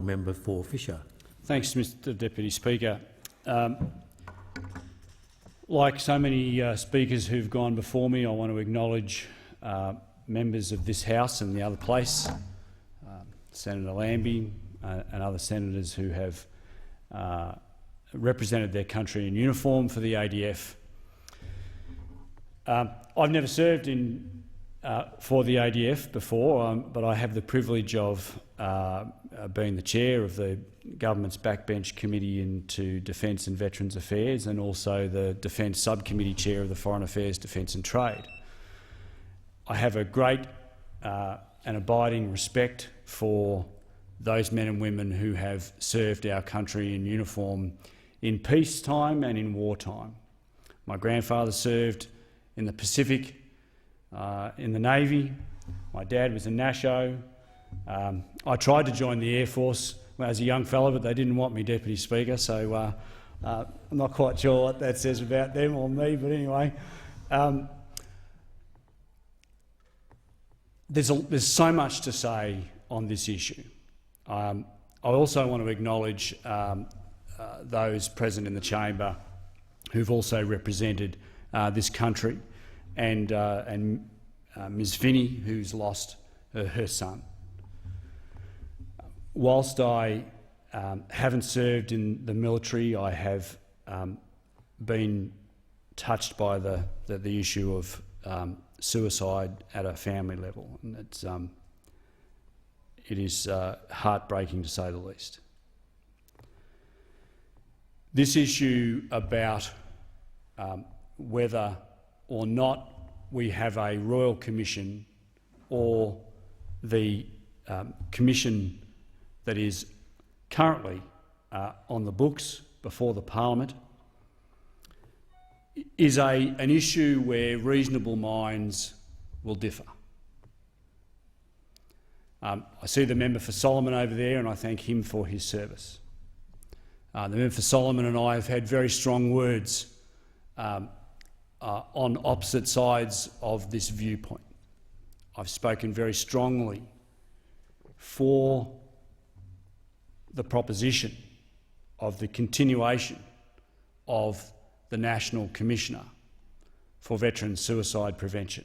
Member for Fisher. Thanks, Mr Deputy Speaker. Like so many speakers who've gone before me, I want to acknowledge members of this House and the other place, Senator Lambie and other senators who have represented their country in uniform for the ADF. I've never served for the ADF before, but I have the privilege of being the chair of the government's backbench committee into Defence and Veterans Affairs, and also the Defence Subcommittee chair of the Foreign Affairs, Defence and Trade. I have a great and abiding respect for those men and women who have served our country in uniform in peacetime and in wartime. My grandfather served in the Pacific, in the Navy. My dad was a Nasho. I tried to join the Air Force when I was a young fellow, but they didn't want me, Deputy Speaker, so I'm not quite sure what that says about them or me, but anyway. There's so much to say on this issue. I also want to acknowledge those present in the chamber who've also represented this country, and Ms Finney, who's lost her son. Whilst I haven't served in the military, I have been touched by the issue of suicide at a family level, and it is heartbreaking to say the least. This issue about whether or not we have a royal commission or the commission that is currently on the books before the Parliament is an issue where reasonable minds will differ. I see the member for Solomon over there, and I thank him for his service. The member for Solomon and I have had very strong words on opposite sides of this viewpoint. I've spoken very strongly for the proposition of the continuation of the National Commissioner for Veteran Suicide Prevention.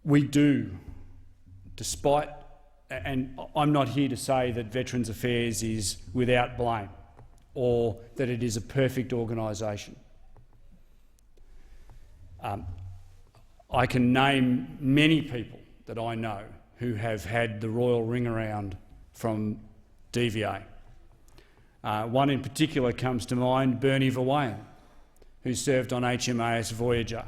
We do, despite, and I'm not here to say that Veterans Affairs is without blame or that it is a perfect organisation. I can name many people that I know who have had the royal ring around from DVA. One in particular comes to mind, Bernie Verweyen, who served on HMAS Voyager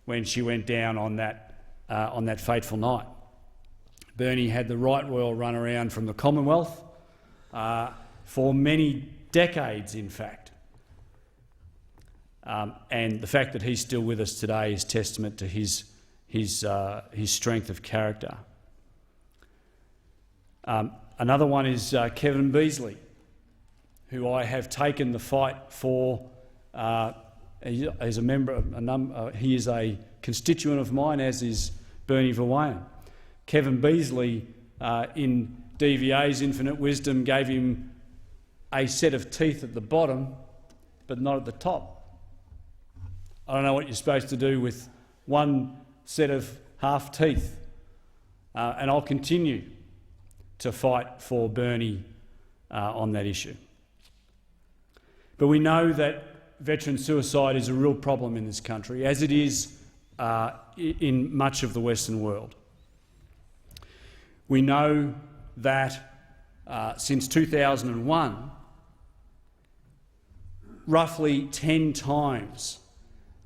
when she went down on that fateful night. Bernie had the right royal runaround from the Commonwealth for many decades, in fact. And the fact that he's still with us today is testament to his strength of character. Another one is Kevin Beazley, who I have taken the fight for as a member. He is a constituent of mine, as is Bernie Verweyen. Kevin Beazley, in DVA's infinite wisdom, gave him a set of teeth at the bottom, but not at the top. I don't know what you're supposed to do with one set of half teeth, and I'll continue to fight for Bernie on that issue. But we know that veteran suicide is a real problem in this country, as it is in much of the Western world. We know that since 2001, roughly 10 times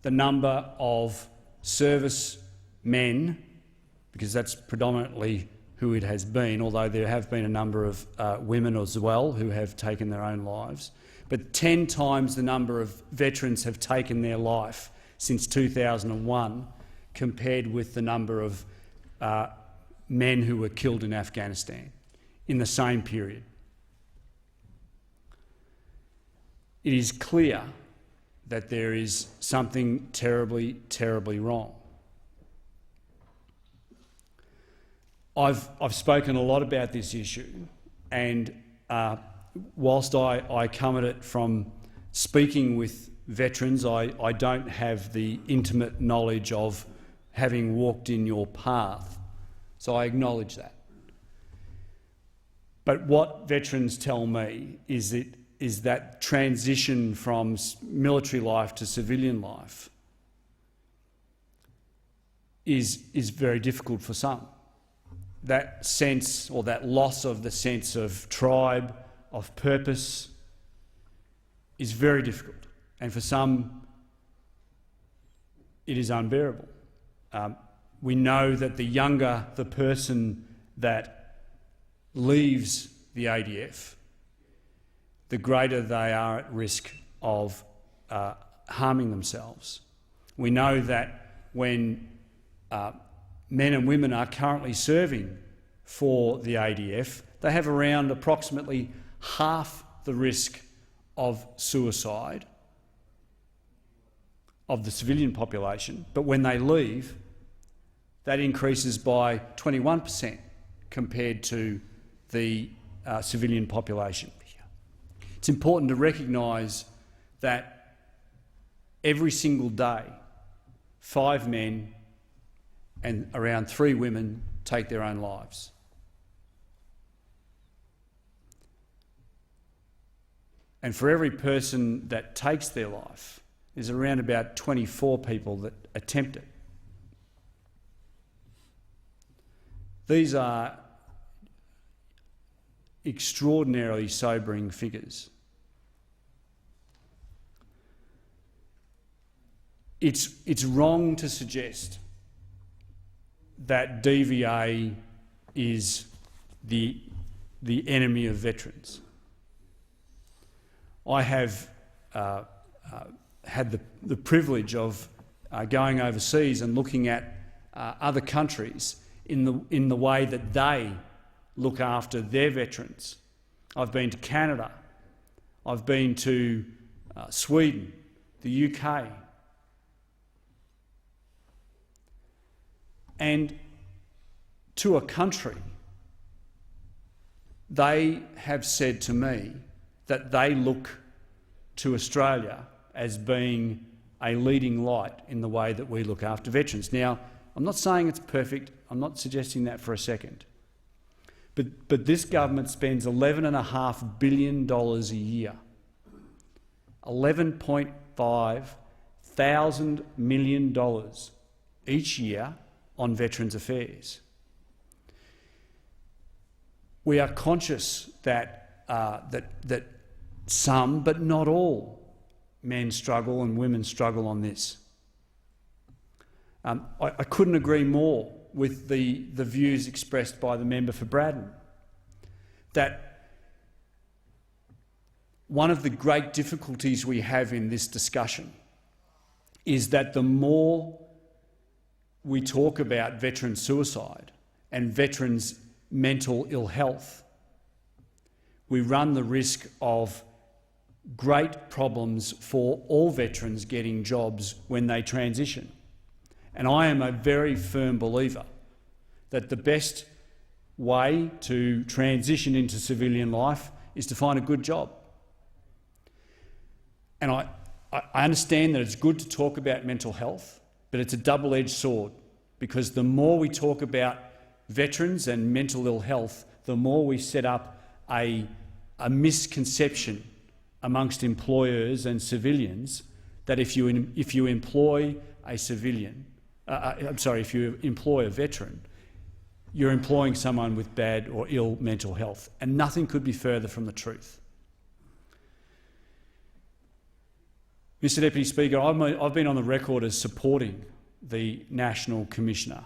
the number of servicemen, because that's predominantly who it has been, although there have been a number of women as well who have taken their own lives, but 10 times the number of veterans have taken their life since 2001 compared with the number of men who were killed in Afghanistan in the same period. It is clear that there is something terribly, terribly wrong. I've spoken a lot about this issue, and whilst I come at it from speaking with veterans, I don't have the intimate knowledge of having walked in your path, so I acknowledge that. But what veterans tell me is that transition from military life to civilian life is very difficult for some. That sense, or that loss of the sense of tribe, of purpose, is very difficult. And for some, it is unbearable. We know that the younger the person that leaves the ADF, the greater they are at risk of harming themselves. We know that when men and women are currently serving for the ADF, they have around approximately half the risk of suicide of the civilian population, but when they leave, that increases by 21% compared to the civilian population. It's important to recognise that every single day, 5 men and around 3 women take their own lives. And for every person that takes their life, there's around about 24 people that attempt it. These are extraordinarily sobering figures. It's wrong to suggest that DVA is the enemy of veterans. I have had the privilege of going overseas and looking at other countries in the way that they look after their veterans. I've been to Canada, I've been to Sweden, the UK, and to a country, they have said to me that they look to Australia as being a leading light in the way that we look after veterans. Now, I'm not saying it's perfect, I'm not suggesting that for a second, but this government spends $11.5 billion a year, $11.5 thousand million each year on Veterans Affairs. We are conscious that that some, but not all, men struggle and women struggle on this. I couldn't agree more with the views expressed by the member for Braddon, that one of the great difficulties we have in this discussion is that the more we talk about veteran suicide and veterans' mental ill health, we run the risk of great problems for all veterans getting jobs when they transition. And I am a very firm believer that the best way to transition into civilian life is to find a good job. And I understand that it's good to talk about mental health, but it's a double-edged sword, because the more we talk about veterans and mental ill health, the more we set up a misconception amongst employers and civilians that if you employ a civilian, if you employ a veteran, you're employing someone with bad or ill mental health, and nothing could be further from the truth. Mr Deputy Speaker, I've been on the record as supporting the National Commissioner.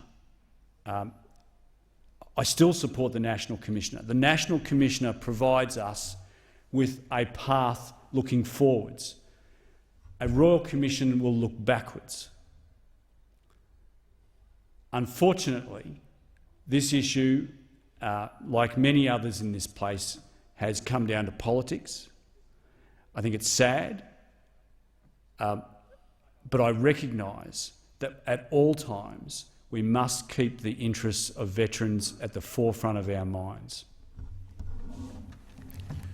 I still support the National Commissioner. The National Commissioner provides us with a path looking forwards. A Royal Commission will look backwards. Unfortunately, this issue, like many others in this place, has come down to politics. I think it's sad, but I recognise that at all times we must keep the interests of veterans at the forefront of our minds.